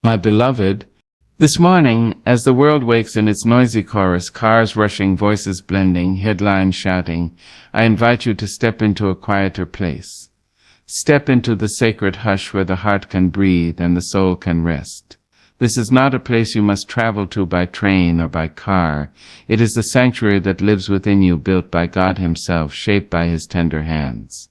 My beloved, this morning, as the world wakes in its noisy chorus, cars rushing, voices blending, headlines shouting, I invite you to step into a quieter place. Step into the sacred hush where the heart can breathe and the soul can rest. This is not a place you must travel to by train or by car. It is the sanctuary that lives within you, built by God Himself, shaped by His tender hands.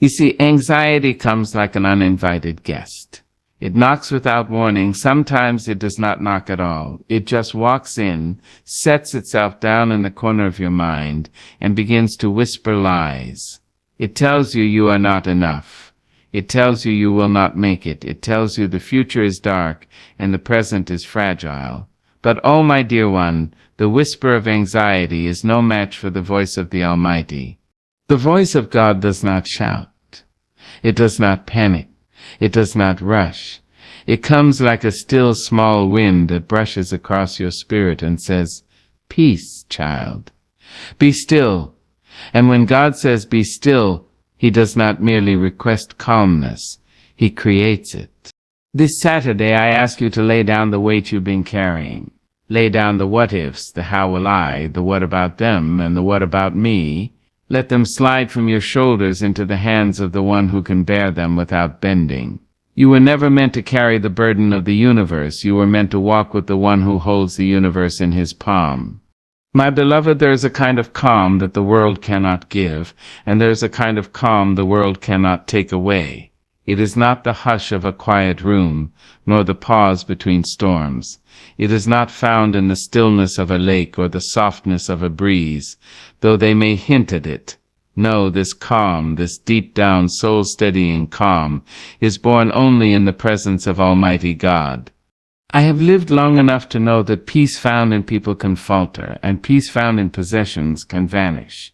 You see, anxiety comes like an uninvited guest. It knocks without warning. Sometimes it does not knock at all. It just walks in, sets itself down in the corner of your mind, and begins to whisper lies. It tells you you are not enough. It tells you you will not make it. It tells you the future is dark and the present is fragile. But oh, my dear one, the whisper of anxiety is no match for the voice of the Almighty. The voice of God does not shout. It does not panic. It does not rush. It comes like a still small wind that brushes across your spirit and says, "Peace, child. Be still." And when God says be still, He does not merely request calmness. He creates it. This Saturday, I ask you to lay down the weight you've been carrying. Lay down the what-ifs, the how will I, the what about them, and the what about me. Let them slide from your shoulders into the hands of the one who can bear them without bending. You were never meant to carry the burden of the universe. You were meant to walk with the one who holds the universe in his palm. My beloved, there is a kind of calm that the world cannot give, and there is a kind of calm the world cannot take away. It is not the hush of a quiet room, nor the pause between storms. It is not found in the stillness of a lake or the softness of a breeze, though they may hint at it. No, this calm, this deep-down, soul-steadying calm, is born only in the presence of Almighty God. I have lived long enough to know that peace found in people can falter, and peace found in possessions can vanish.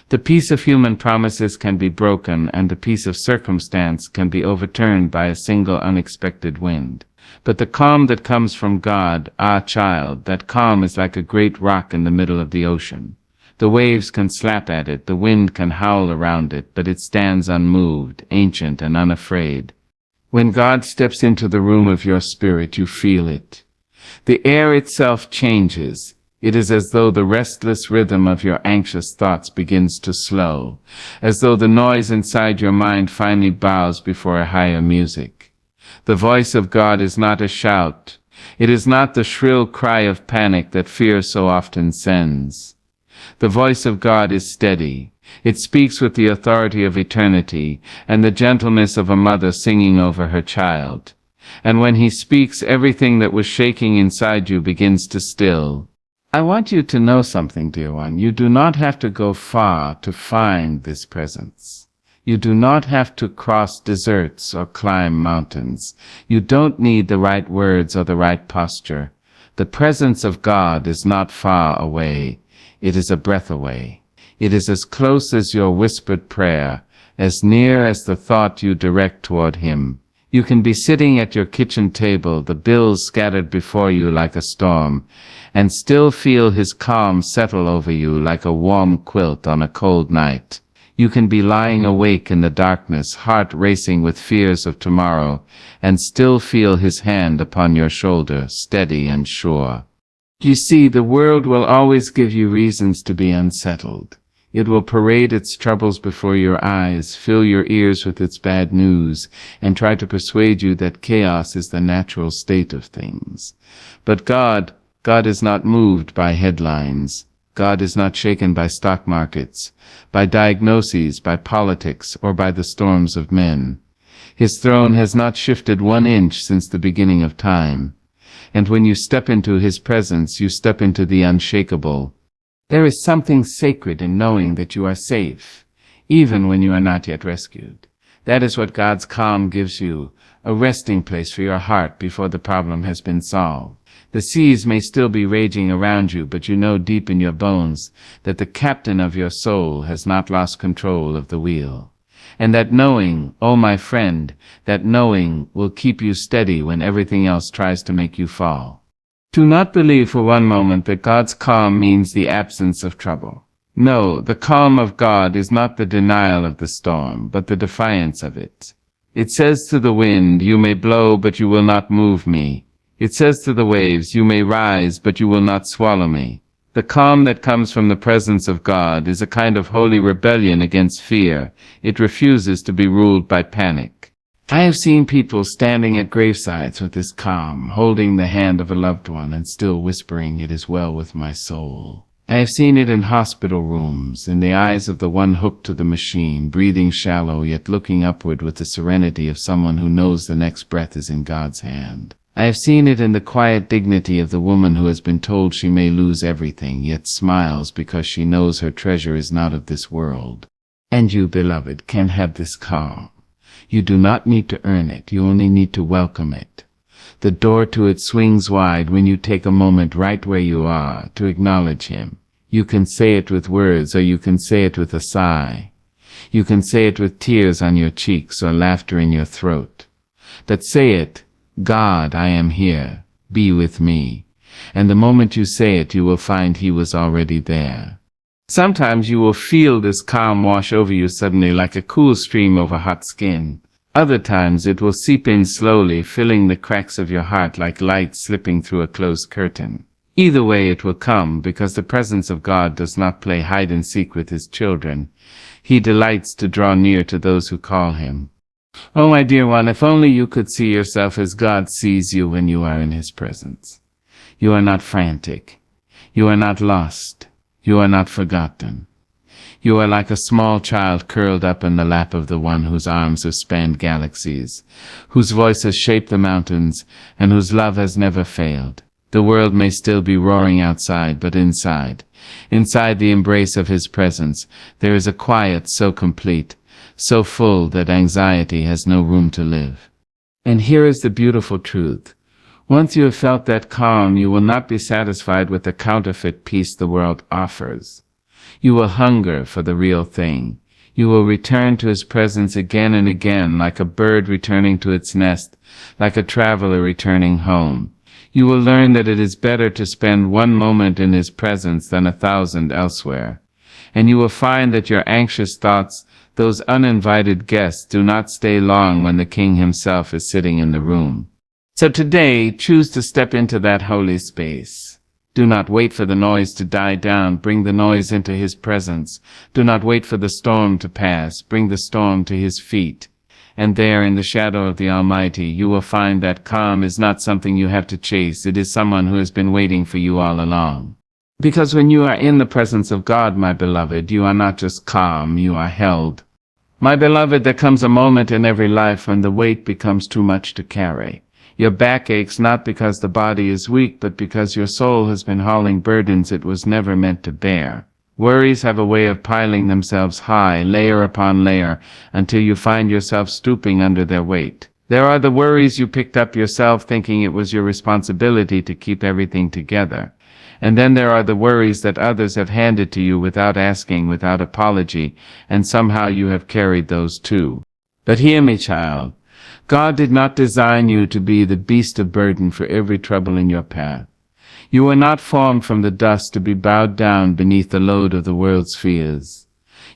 The peace of human promises can be broken, and the peace of circumstance can be overturned by a single unexpected wind. But the calm that comes from God, ah child, that calm is like a great rock in the middle of the ocean. The waves can slap at it, the wind can howl around it, but it stands unmoved, ancient and unafraid. When God steps into the room of your spirit, you feel it. The air itself changes. It is as though the restless rhythm of your anxious thoughts begins to slow, as though the noise inside your mind finally bows before a higher music. The voice of God is not a shout. It is not the shrill cry of panic that fear so often sends. The voice of God is steady. It speaks with the authority of eternity and the gentleness of a mother singing over her child. And when He speaks, everything that was shaking inside you begins to still. I want you to know something, dear one. You do not have to go far to find this presence. You do not have to cross deserts or climb mountains. You don't need the right words or the right posture. The presence of God is not far away. It is a breath away. It is as close as your whispered prayer, as near as the thought you direct toward Him. You can be sitting at your kitchen table, the bills scattered before you like a storm, and still feel His calm settle over you like a warm quilt on a cold night. You can be lying awake in the darkness, heart racing with fears of tomorrow, and still feel His hand upon your shoulder, steady and sure. You see, the world will always give you reasons to be unsettled. It will parade its troubles before your eyes, fill your ears with its bad news, and try to persuade you that chaos is the natural state of things. But God is not moved by headlines. God is not shaken by stock markets, by diagnoses, by politics, or by the storms of men. His throne has not shifted 1 inch since the beginning of time. And when you step into His presence, you step into the unshakable. There is something sacred in knowing that you are safe, even when you are not yet rescued. That is what God's calm gives you, a resting place for your heart before the problem has been solved. The seas may still be raging around you, but you know deep in your bones that the captain of your soul has not lost control of the wheel. And that knowing, oh my friend, that knowing will keep you steady when everything else tries to make you fall. Do not believe for one moment that God's calm means the absence of trouble. No, the calm of God is not the denial of the storm, but the defiance of it. It says to the wind, "You may blow, but you will not move me." It says to the waves, "You may rise, but you will not swallow me." The calm that comes from the presence of God is a kind of holy rebellion against fear. It refuses to be ruled by panic. I have seen people standing at gravesides with this calm, holding the hand of a loved one and still whispering, "It is well with my soul." I have seen it in hospital rooms, in the eyes of the one hooked to the machine, breathing shallow yet looking upward with the serenity of someone who knows the next breath is in God's hand. I have seen it in the quiet dignity of the woman who has been told she may lose everything, yet smiles because she knows her treasure is not of this world. And you, beloved, can have this calm. You do not need to earn it, you only need to welcome it. The door to it swings wide when you take a moment right where you are to acknowledge Him. You can say it with words, or you can say it with a sigh. You can say it with tears on your cheeks or laughter in your throat. But say it, "God, I am here. Be with me." And the moment you say it, you will find He was already there. Sometimes you will feel this calm wash over you suddenly like a cool stream over hot skin. Other times it will seep in slowly, filling the cracks of your heart like light slipping through a closed curtain. Either way it will come, because the presence of God does not play hide and seek with His children. He delights to draw near to those who call Him. Oh, my dear one, if only you could see yourself as God sees you when you are in His presence. You are not frantic. You are not lost. You are not forgotten. You are like a small child curled up in the lap of the one whose arms have spanned galaxies, whose voice has shaped the mountains, and whose love has never failed. The world may still be roaring outside, but inside the embrace of His presence, there is a quiet so complete, so full that anxiety has no room to live. And here is the beautiful truth. Once you have felt that calm, you will not be satisfied with the counterfeit peace the world offers. You will hunger for the real thing. You will return to His presence again and again, like a bird returning to its nest, like a traveler returning home. You will learn that it is better to spend one moment in His presence than 1,000 elsewhere. And you will find that your anxious thoughts, those uninvited guests, do not stay long when the King Himself is sitting in the room. So today, choose to step into that holy space. Do not wait for the noise to die down. Bring the noise into His presence. Do not wait for the storm to pass. Bring the storm to His feet. And there, in the shadow of the Almighty, you will find that calm is not something you have to chase. It is someone who has been waiting for you all along. Because when you are in the presence of God, my beloved, you are not just calm, you are held. My beloved, there comes a moment in every life when the weight becomes too much to carry. Your back aches not because the body is weak, but because your soul has been hauling burdens it was never meant to bear. Worries have a way of piling themselves high, layer upon layer, until you find yourself stooping under their weight. There are the worries you picked up yourself, thinking it was your responsibility to keep everything together. And then there are the worries that others have handed to you without asking, without apology, and somehow you have carried those too. But hear me, child. God did not design you to be the beast of burden for every trouble in your path. You were not formed from the dust to be bowed down beneath the load of the world's fears.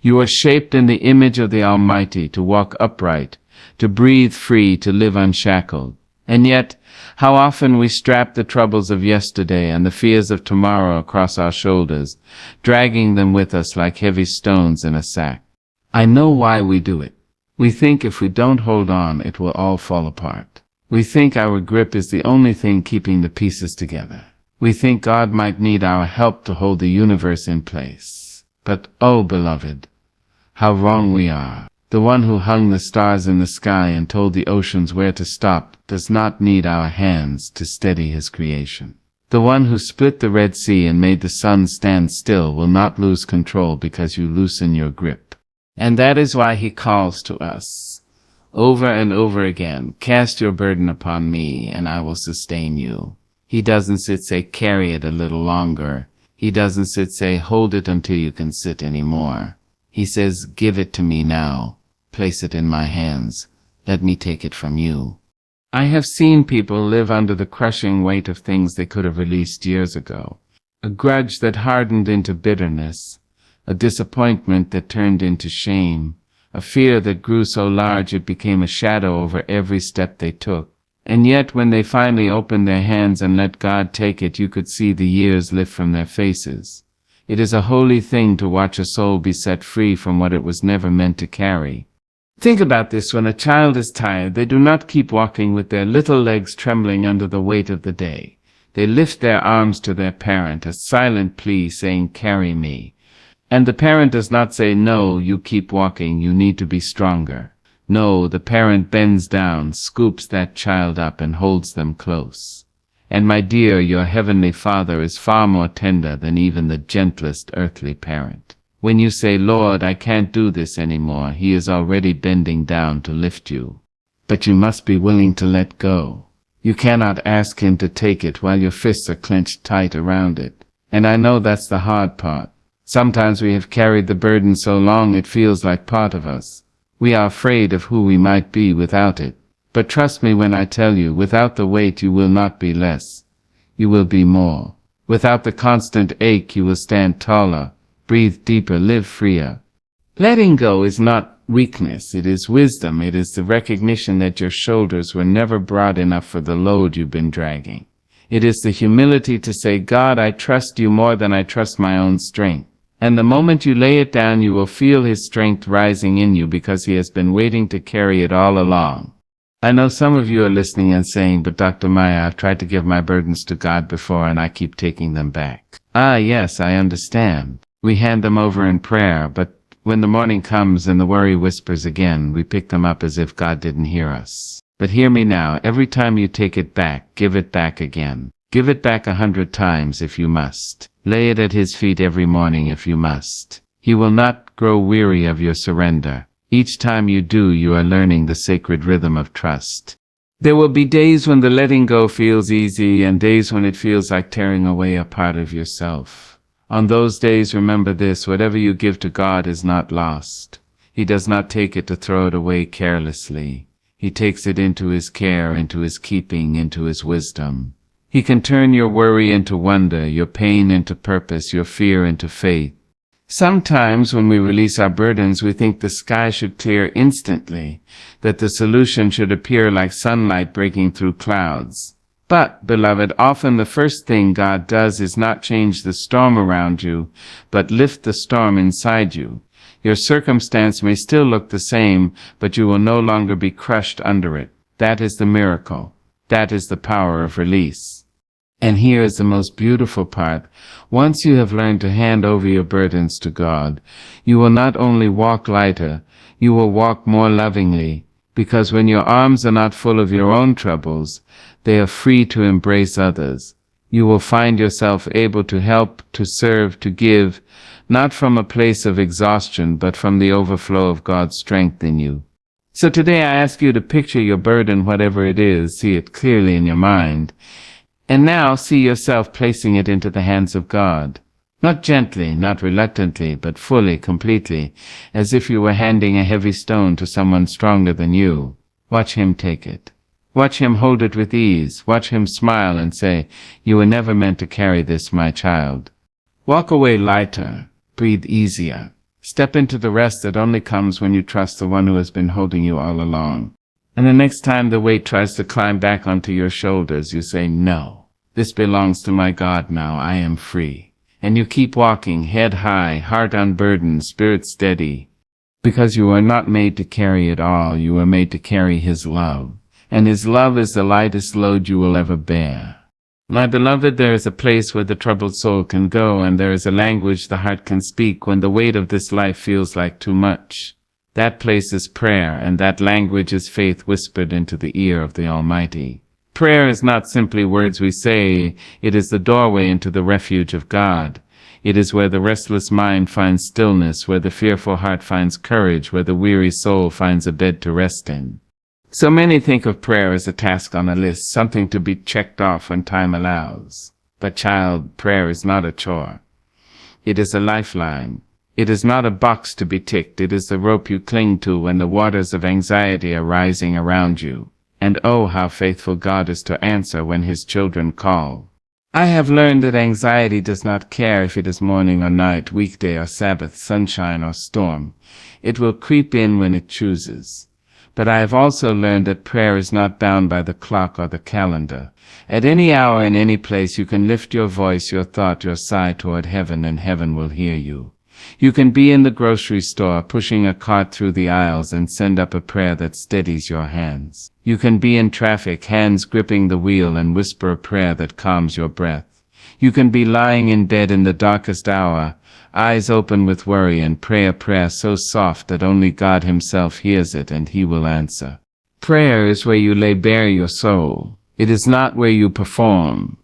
You are shaped in the image of the Almighty to walk upright, to breathe free, to live unshackled. And yet, how often we strap the troubles of yesterday and the fears of tomorrow across our shoulders, dragging them with us like heavy stones in a sack. I know why we do it. We think if we don't hold on, it will all fall apart. We think our grip is the only thing keeping the pieces together. We think God might need our help to hold the universe in place. But, oh beloved, how wrong we are. The one who hung the stars in the sky and told the oceans where to stop does not need our hands to steady His creation. The one who split the Red Sea and made the sun stand still will not lose control because you loosen your grip. And that is why He calls to us, over and over again, "Cast your burden upon me, and I will sustain you." He doesn't say, "Carry it a little longer." He doesn't say, "Hold it until you can sit anymore." He says, "Give it to me now. Place it in my hands. Let me take it from you." I have seen people live under the crushing weight of things they could have released years ago. A grudge that hardened into bitterness. A disappointment that turned into shame, a fear that grew so large it became a shadow over every step they took. And yet when they finally opened their hands and let God take it, you could see the years lift from their faces. It is a holy thing to watch a soul be set free from what it was never meant to carry. Think about this: when a child is tired, they do not keep walking with their little legs trembling under the weight of the day. They lift their arms to their parent, a silent plea saying, "Carry me." And the parent does not say, "No, you keep walking, you need to be stronger." No, the parent bends down, scoops that child up and holds them close. And my dear, your heavenly Father is far more tender than even the gentlest earthly parent. When you say, "Lord, I can't do this anymore," He is already bending down to lift you. But you must be willing to let go. You cannot ask Him to take it while your fists are clenched tight around it. And I know that's the hard part. Sometimes we have carried the burden so long it feels like part of us. We are afraid of who we might be without it. But trust me when I tell you, without the weight you will not be less. You will be more. Without the constant ache you will stand taller, breathe deeper, live freer. Letting go is not weakness, it is wisdom. It is the recognition that your shoulders were never broad enough for the load you've been dragging. It is the humility to say, "God, I trust you more than I trust my own strength." And the moment you lay it down, you will feel His strength rising in you, because He has been waiting to carry it all along. I know some of you are listening and saying, "But Dr. Maya, I've tried to give my burdens to God before and I keep taking them back." Ah, yes, I understand. We hand them over in prayer, but when the morning comes and the worry whispers again, we pick them up as if God didn't hear us. But hear me now, every time you take it back, give it back again. Give it back 100 times if you must. Lay it at His feet every morning if you must. He will not grow weary of your surrender. Each time you do, you are learning the sacred rhythm of trust. There will be days when the letting go feels easy and days when it feels like tearing away a part of yourself. On those days, remember this: whatever you give to God is not lost. He does not take it to throw it away carelessly. He takes it into His care, into His keeping, into His wisdom. He can turn your worry into wonder, your pain into purpose, your fear into faith. Sometimes when we release our burdens, we think the sky should clear instantly, that the solution should appear like sunlight breaking through clouds. But, beloved, often the first thing God does is not change the storm around you, but lift the storm inside you. Your circumstance may still look the same, but you will no longer be crushed under it. That is the miracle. That is the power of release. And here is the most beautiful part. Once you have learned to hand over your burdens to God, you will not only walk lighter, you will walk more lovingly, because when your arms are not full of your own troubles, they are free to embrace others. You will find yourself able to help, to serve, to give, not from a place of exhaustion, but from the overflow of God's strength in you. So today I ask you to picture your burden, whatever it is, see it clearly in your mind. And now see yourself placing it into the hands of God. Not gently, not reluctantly, but fully, completely, as if you were handing a heavy stone to someone stronger than you. Watch Him take it. Watch Him hold it with ease. Watch Him smile and say, "You were never meant to carry this, my child." Walk away lighter. Breathe easier. Step into the rest that only comes when you trust the one who has been holding you all along. And the next time the weight tries to climb back onto your shoulders, you say, "No, this belongs to my God now. I am free." And you keep walking, head high, heart unburdened, spirit steady. Because you are not made to carry it all. You are made to carry His love. And His love is the lightest load you will ever bear. My beloved, there is a place where the troubled soul can go, and there is a language the heart can speak when the weight of this life feels like too much. That place is prayer, and that language is faith whispered into the ear of the Almighty. Prayer is not simply words we say, it is the doorway into the refuge of God. It is where the restless mind finds stillness, where the fearful heart finds courage, where the weary soul finds a bed to rest in. So many think of prayer as a task on a list, something to be checked off when time allows. But child, prayer is not a chore. It is a lifeline. It is not a box to be ticked. It is the rope you cling to when the waters of anxiety are rising around you. And oh, how faithful God is to answer when His children call. I have learned that anxiety does not care if it is morning or night, weekday or Sabbath, sunshine or storm. It will creep in when it chooses. But I have also learned that prayer is not bound by the clock or the calendar. At any hour in any place you can lift your voice, your thought, your sigh toward heaven, and heaven will hear you. You can be in the grocery store pushing a cart through the aisles and send up a prayer that steadies your hands. You can be in traffic, hands gripping the wheel, and whisper a prayer that calms your breath. You can be lying in bed in the darkest hour, eyes open with worry, and pray a prayer so soft that only God Himself hears it, and He will answer. Prayer is where you lay bare your soul. It is not where you perform,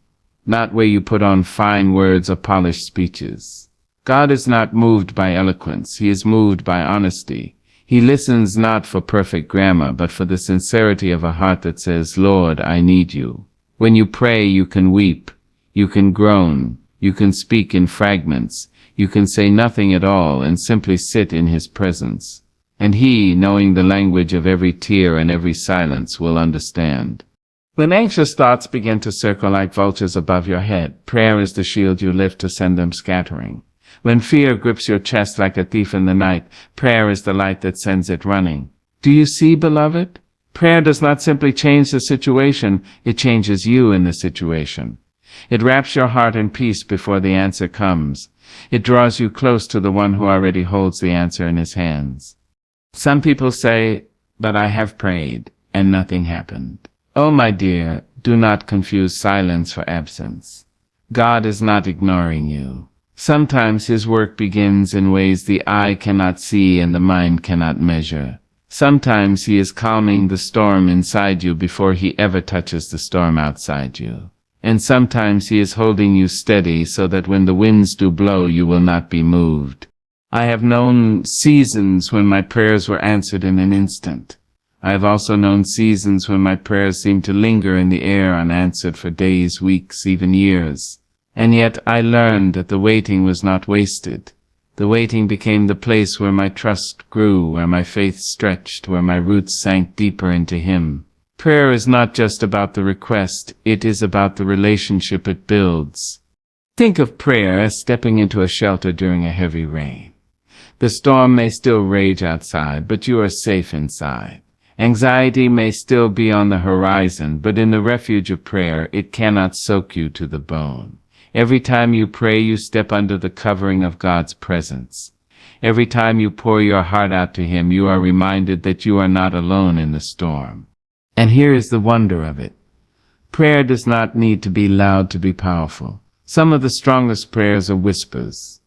not where you put on fine words or polished speeches. God is not moved by eloquence. He is moved by honesty. He listens not for perfect grammar, but for the sincerity of a heart that says, Lord, I need you. When you pray, you can weep, you can groan, you can speak in fragments, you can say nothing at all and simply sit in His presence. And He, knowing the language of every tear and every silence, will understand. When anxious thoughts begin to circle like vultures above your head, prayer is the shield you lift to send them scattering. When fear grips your chest like a thief in the night, prayer is the light that sends it running. Do you see, beloved? Prayer does not simply change the situation, it changes you in the situation. It wraps your heart in peace before the answer comes. It draws you close to the one who already holds the answer in His hands. Some people say, but I have prayed, and nothing happened. Oh, my dear, do not confuse silence for absence. God is not ignoring you. Sometimes His work begins in ways the eye cannot see and the mind cannot measure. Sometimes He is calming the storm inside you before He ever touches the storm outside you. And sometimes He is holding you steady so that when the winds do blow, you will not be moved. I have known seasons when my prayers were answered in an instant. I have also known seasons when my prayers seemed to linger in the air unanswered for days, weeks, even years. And yet I learned that the waiting was not wasted. The waiting became the place where my trust grew, where my faith stretched, where my roots sank deeper into Him. Prayer is not just about the request, it is about the relationship it builds. Think of prayer as stepping into a shelter during a heavy rain. The storm may still rage outside, but you are safe inside. Anxiety may still be on the horizon, but in the refuge of prayer, it cannot soak you to the bone. Every time you pray, you step under the covering of God's presence. Every time you pour your heart out to Him, you are reminded that you are not alone in the storm. And here is the wonder of it. Prayer does not need to be loud to be powerful. Some of the strongest prayers are whispers.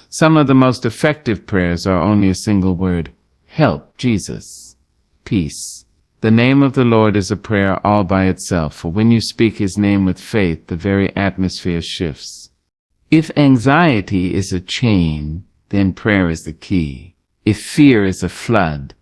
Some of the most effective prayers are only a single word: help, Jesus, peace. The name of the Lord is a prayer all by itself, for when you speak His name with faith, the very atmosphere shifts. If anxiety is a chain, then prayer is the key. If fear is a flood,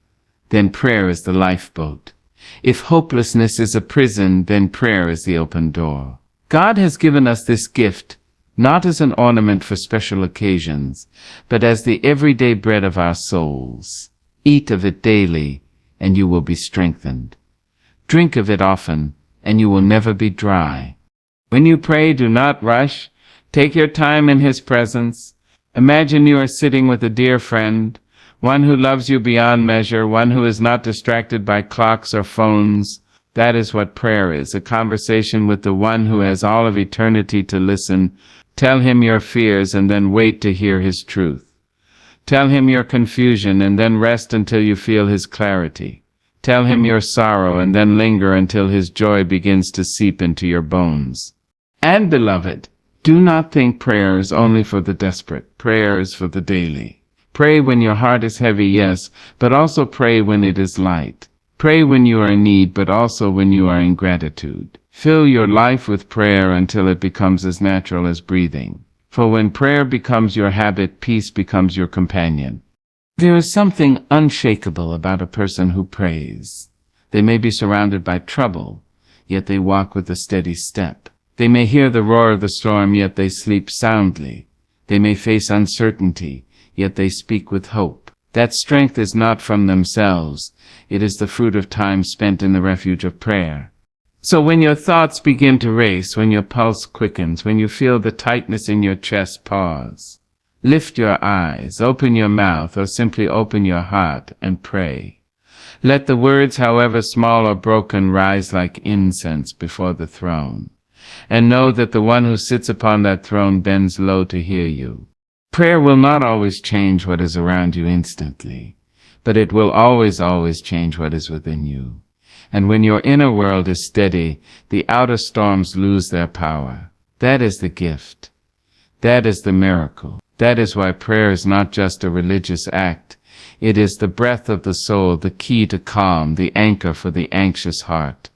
then prayer is the lifeboat. If hopelessness is a prison, then prayer is the open door. God has given us this gift, not as an ornament for special occasions, but as the everyday bread of our souls. Eat of it daily, and you will be strengthened. Drink of it often, and you will never be dry. When you pray, do not rush. Take your time in His presence. Imagine you are sitting with a dear friend, one who loves you beyond measure, one who is not distracted by clocks or phones. That is what prayer is, a conversation with the one who has all of eternity to listen. Tell Him your fears and then wait to hear His truth. Tell Him your confusion and then rest until you feel His clarity. Tell Him your sorrow and then linger until His joy begins to seep into your bones. And beloved, do not think prayer is only for the desperate. Prayer is for the daily. Pray when your heart is heavy, yes, but also pray when it is light. Pray when you are in need, but also when you are in gratitude. Fill your life with prayer until it becomes as natural as breathing. For when prayer becomes your habit, peace becomes your companion. There is something unshakable about a person who prays. They may be surrounded by trouble, yet they walk with a steady step. They may hear the roar of the storm, yet they sleep soundly. They may face uncertainty, yet they speak with hope. That strength is not from themselves. It is the fruit of time spent in the refuge of prayer. So when your thoughts begin to race, when your pulse quickens, when you feel the tightness in your chest, pause. Lift your eyes, open your mouth, or simply open your heart and pray. Let the words, however small or broken, rise like incense before the throne. And know that the one who sits upon that throne bends low to hear you. Prayer will not always change what is around you instantly, but it will always change what is within you. And when your inner world is steady, the outer storms lose their power. That is the gift. That is the miracle. That is why prayer is not just a religious act. It is the breath of the soul, the key to calm, the anchor for the anxious heart.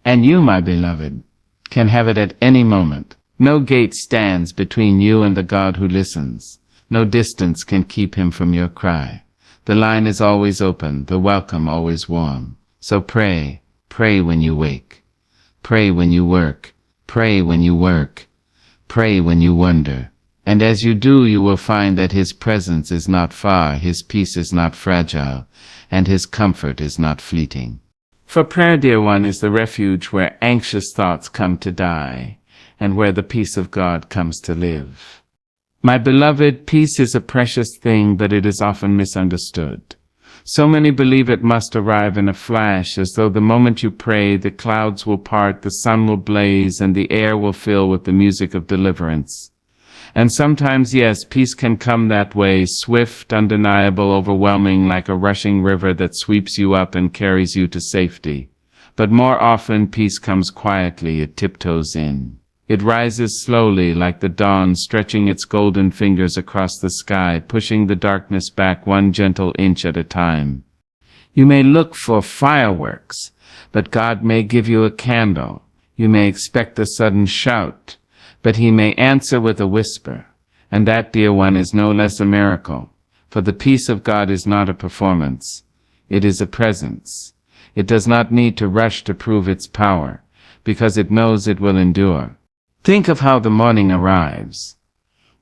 And you, my beloved, can have it at any moment. No gate stands between you and the God who listens. No distance can keep him from your cry. The line is always open, the welcome always warm. So pray, pray when you wake. Pray when you work. Pray when you work. Pray when you wonder. And as you do, you will find that his presence is not far, his peace is not fragile, and his comfort is not fleeting. For prayer, dear one, is the refuge where anxious thoughts come to die, and where the peace of God comes to live. My beloved, peace is a precious thing, but it is often misunderstood. So many believe it must arrive in a flash, as though the moment you pray, the clouds will part, the sun will blaze, and the air will fill with the music of deliverance. And sometimes, yes, peace can come that way, swift, undeniable, overwhelming, like a rushing river that sweeps you up and carries you to safety. But more often, peace comes quietly, it tiptoes in. It rises slowly, like the dawn, stretching its golden fingers across the sky, pushing the darkness back one gentle inch at a time. You may look for fireworks, but God may give you a candle. You may expect a sudden shout, but he may answer with a whisper. And that, dear one, is no less a miracle. For the peace of God is not a performance. It is a presence. It does not need to rush to prove its power, because it knows it will endure. Think of how the morning arrives.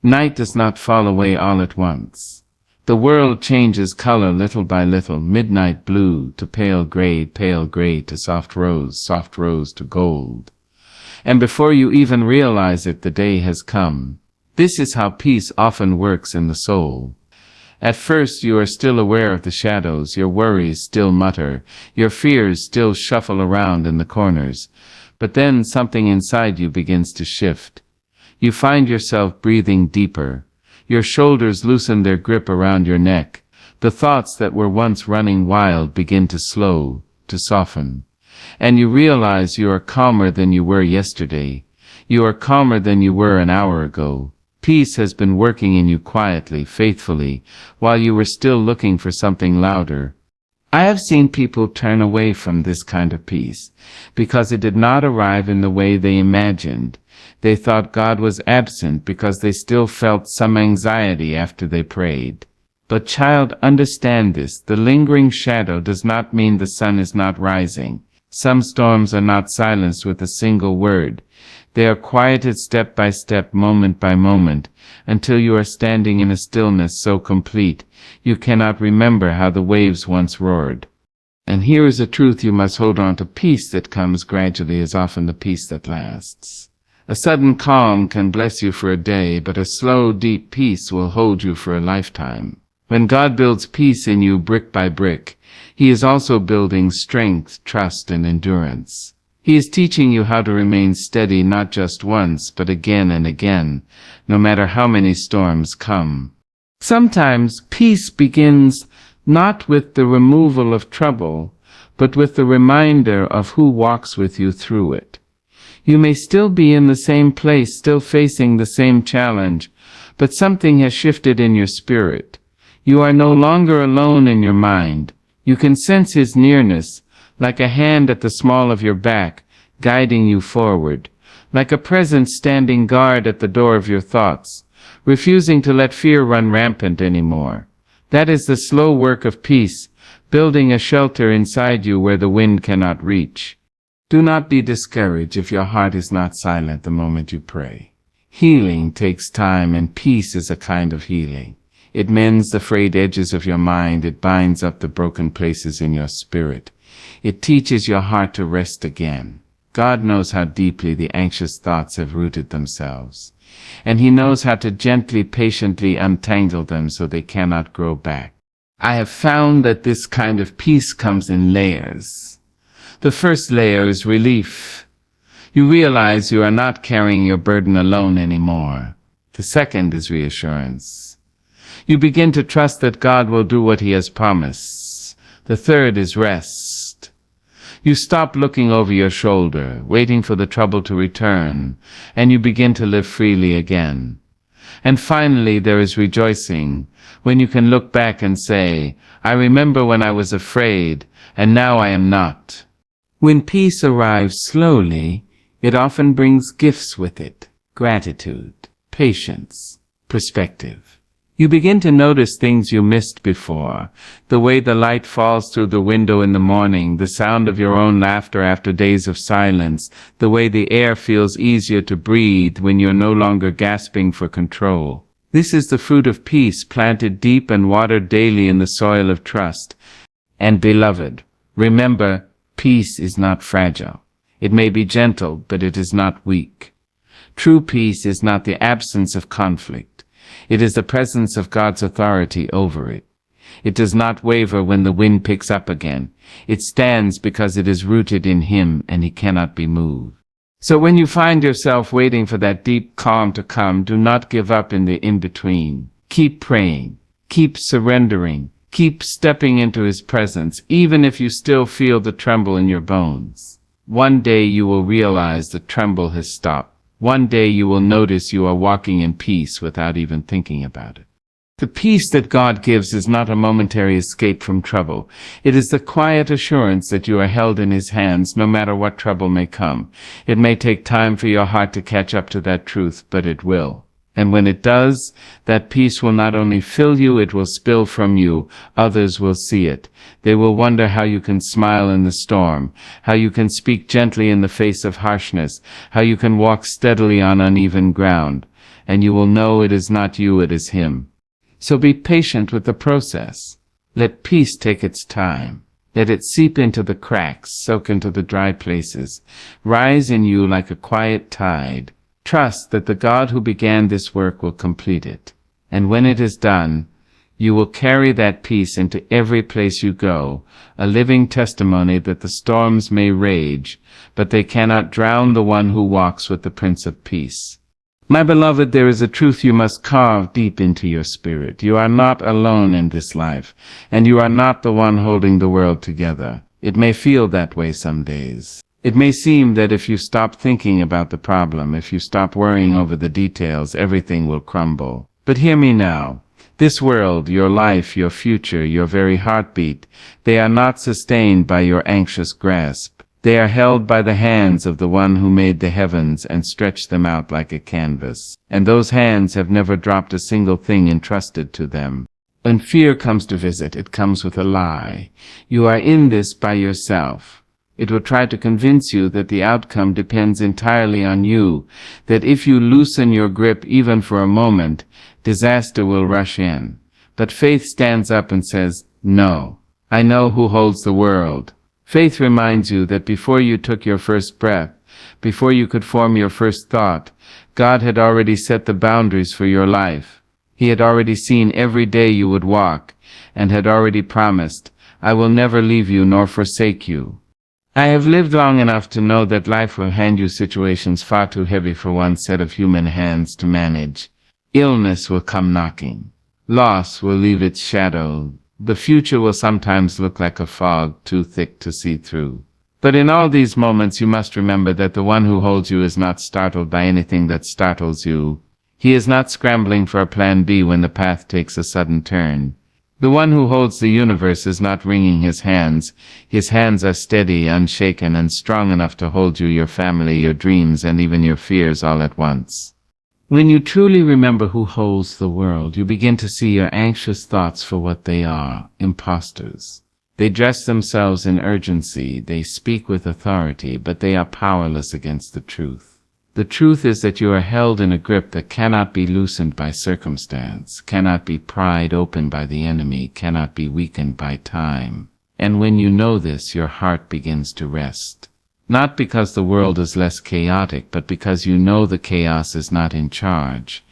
Night does not fall away all at once. The world changes color little by little, midnight blue to pale gray to soft rose to gold. And before you even realize it, the day has come. This is how peace often works in the soul. At first you are still aware of the shadows, your worries still mutter, your fears still shuffle around in the corners. But then something inside you begins to shift. You find yourself breathing deeper. Your shoulders loosen their grip around your neck. The thoughts that were once running wild begin to slow, to soften. And you realize you are calmer than you were yesterday. You are calmer than you were an hour ago. Peace has been working in you quietly, faithfully, while you were still looking for something louder. I have seen people turn away from this kind of peace, because it did not arrive in the way they imagined. They thought God was absent because they still felt some anxiety after they prayed. But child, understand this, the lingering shadow does not mean the sun is not rising. Some storms are not silenced with a single word. They are quieted step by step, moment by moment, until you are standing in a stillness so complete, you cannot remember how the waves once roared. And here is a truth you must hold on to. Peace that comes gradually is often the peace that lasts. A sudden calm can bless you for a day, but a slow, deep peace will hold you for a lifetime. When God builds peace in you brick by brick, he is also building strength, trust, and endurance. He is teaching you how to remain steady not just once, but again and again, no matter how many storms come. Sometimes peace begins not with the removal of trouble, but with the reminder of who walks with you through it. You may still be in the same place, still facing the same challenge, but something has shifted in your spirit. You are no longer alone in your mind. You can sense his nearness, like a hand at the small of your back, guiding you forward, like a presence standing guard at the door of your thoughts, refusing to let fear run rampant anymore. That is the slow work of peace, building a shelter inside you where the wind cannot reach. Do not be discouraged if your heart is not silent the moment you pray. Healing takes time, and peace is a kind of healing. It mends the frayed edges of your mind. It binds up the broken places in your spirit. It teaches your heart to rest again. God knows how deeply the anxious thoughts have rooted themselves, and he knows how to gently, patiently untangle them so they cannot grow back. I have found that this kind of peace comes in layers. The first layer is relief. You realize you are not carrying your burden alone anymore. The second is reassurance. You begin to trust that God will do what He has promised. The third is rest. You stop looking over your shoulder, waiting for the trouble to return, and you begin to live freely again. And finally, there is rejoicing, when you can look back and say, I remember when I was afraid, and now I am not. When peace arrives slowly, it often brings gifts with it: gratitude, patience, perspective. You begin to notice things you missed before: the way the light falls through the window in the morning, the sound of your own laughter after days of silence, the way the air feels easier to breathe when you're no longer gasping for control. This is the fruit of peace, planted deep and watered daily in the soil of trust. And beloved, remember, peace is not fragile. It may be gentle, but it is not weak. True peace is not the absence of conflict. It is the presence of God's authority over it. It does not waver when the wind picks up again. It stands because it is rooted in Him and He cannot be moved. So when you find yourself waiting for that deep calm to come, do not give up in the in-between. Keep praying. Keep surrendering. Keep stepping into His presence, even if you still feel the tremble in your bones. One day you will realize the tremble has stopped. One day you will notice you are walking in peace without even thinking about it. The peace that God gives is not a momentary escape from trouble. It is the quiet assurance that you are held in His hands no matter what trouble may come. It may take time for your heart to catch up to that truth, but it will. And when it does, that peace will not only fill you, it will spill from you. Others will see it. They will wonder how you can smile in the storm, how you can speak gently in the face of harshness, how you can walk steadily on uneven ground. And you will know it is not you, it is Him. So be patient with the process. Let peace take its time. Let it seep into the cracks, soak into the dry places, rise in you like a quiet tide. Trust that the God who began this work will complete it. And when it is done, you will carry that peace into every place you go, a living testimony that the storms may rage, but they cannot drown the one who walks with the Prince of Peace. My beloved, there is a truth you must carve deep into your spirit. You are not alone in this life, and you are not the one holding the world together. It may feel that way some days. It may seem that if you stop thinking about the problem, if you stop worrying over the details, everything will crumble. But hear me now. This world, your life, your future, your very heartbeat, they are not sustained by your anxious grasp. They are held by the hands of the one who made the heavens and stretched them out like a canvas. And those hands have never dropped a single thing entrusted to them. When fear comes to visit, it comes with a lie. You are in this by yourself. It will try to convince you that the outcome depends entirely on you, that if you loosen your grip even for a moment, disaster will rush in. But faith stands up and says, no, I know who holds the world. Faith reminds you that before you took your first breath, before you could form your first thought, God had already set the boundaries for your life. He had already seen every day you would walk, and had already promised, I will never leave you nor forsake you. I have lived long enough to know that life will hand you situations far too heavy for one set of human hands to manage. Illness will come knocking. Loss will leave its shadow. The future will sometimes look like a fog too thick to see through. But in all these moments you must remember that the one who holds you is not startled by anything that startles you. He is not scrambling for a plan B when the path takes a sudden turn. The one who holds the universe is not wringing his hands. His hands are steady, unshaken, and strong enough to hold you, your family, your dreams, and even your fears all at once. When you truly remember who holds the world, you begin to see your anxious thoughts for what they are: imposters. They dress themselves in urgency, they speak with authority, but they are powerless against the truth. The truth is that you are held in a grip that cannot be loosened by circumstance, cannot be pried open by the enemy, cannot be weakened by time. And when you know this, your heart begins to rest. Not because the world is less chaotic, but because you know the chaos is not in charge.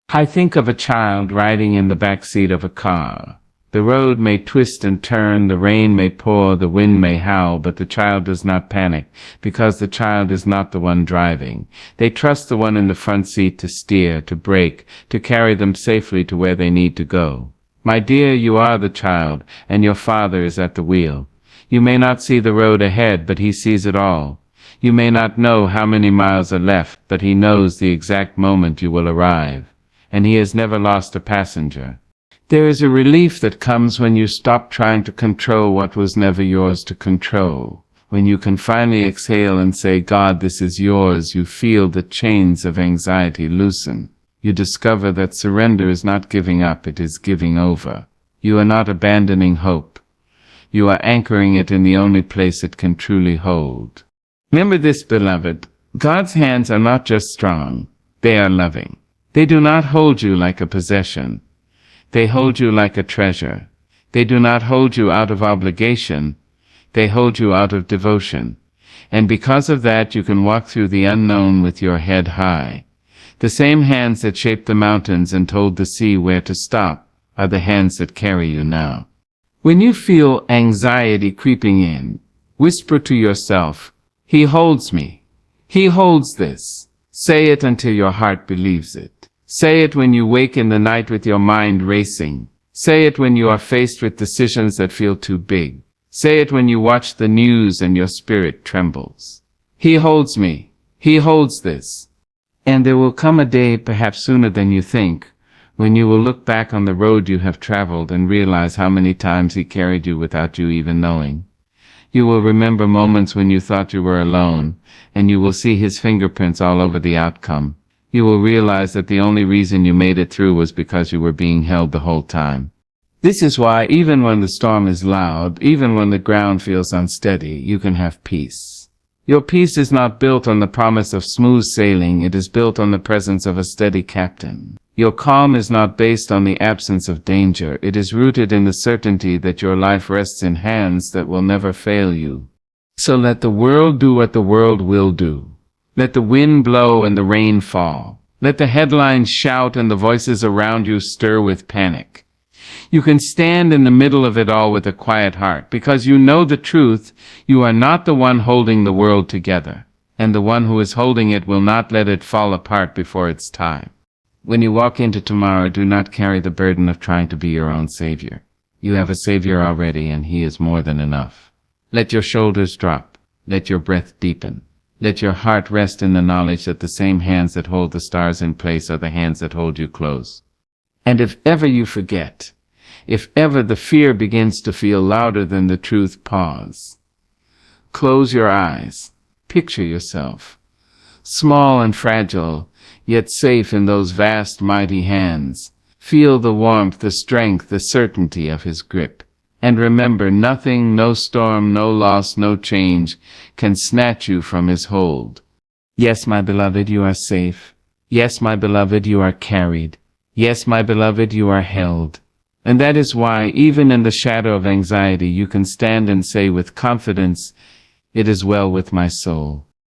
I think of a child riding in the back seat of a car. The road may twist and turn, the rain may pour, the wind may howl, but the child does not panic, because the child is not the one driving. They trust the one in the front seat to steer, to brake, to carry them safely to where they need to go. My dear, you are the child, and your father is at the wheel. You may not see the road ahead, but he sees it all. You may not know how many miles are left, but he knows the exact moment you will arrive. And he has never lost a passenger. There is a relief that comes when you stop trying to control what was never yours to control. When you can finally exhale and say, God, this is yours, you feel the chains of anxiety loosen. You discover that surrender is not giving up, it is giving over. You are not abandoning hope. You are anchoring it in the only place it can truly hold. Remember this, beloved. God's hands are not just strong, they are loving. They do not hold you like a possession. They hold you like a treasure. They do not hold you out of obligation. They hold you out of devotion. And because of that, you can walk through the unknown with your head high. The same hands that shaped the mountains and told the sea where to stop are the hands that carry you now. When you feel anxiety creeping in, whisper to yourself, He holds me. He holds this. Say it until your heart believes it. Say it when you wake in the night with your mind racing. Say it when you are faced with decisions that feel too big. Say it when you watch the news and your spirit trembles. He holds me. He holds this. And there will come a day, perhaps sooner than you think, when you will look back on the road you have traveled and realize how many times He carried you without you even knowing. You will remember moments when you thought you were alone, and you will see His fingerprints all over the outcome. You will realize that the only reason you made it through was because you were being held the whole time. This is why even when the storm is loud, even when the ground feels unsteady, you can have peace. Your peace is not built on the promise of smooth sailing, it is built on the presence of a steady captain. Your calm is not based on the absence of danger, it is rooted in the certainty that your life rests in hands that will never fail you. So let the world do what the world will do. Let the wind blow and the rain fall. Let the headlines shout and the voices around you stir with panic. You can stand in the middle of it all with a quiet heart, because you know the truth. You are not the one holding the world together, and the one who is holding it will not let it fall apart before its time. When you walk into tomorrow, do not carry the burden of trying to be your own savior. You have a savior already, and He is more than enough. Let your shoulders drop. Let your breath deepen. Let your heart rest in the knowledge that the same hands that hold the stars in place are the hands that hold you close. And if ever you forget, if ever the fear begins to feel louder than the truth, pause. Close your eyes. Picture yourself, small and fragile, yet safe in those vast, mighty hands. Feel the warmth, the strength, the certainty of His grip. And remember, nothing, no storm, no loss, no change can snatch you from His hold. Yes, my beloved, you are safe. Yes, my beloved, you are carried. Yes, my beloved, you are held. And that is why, even in the shadow of anxiety, you can stand and say with confidence, It is well with my soul.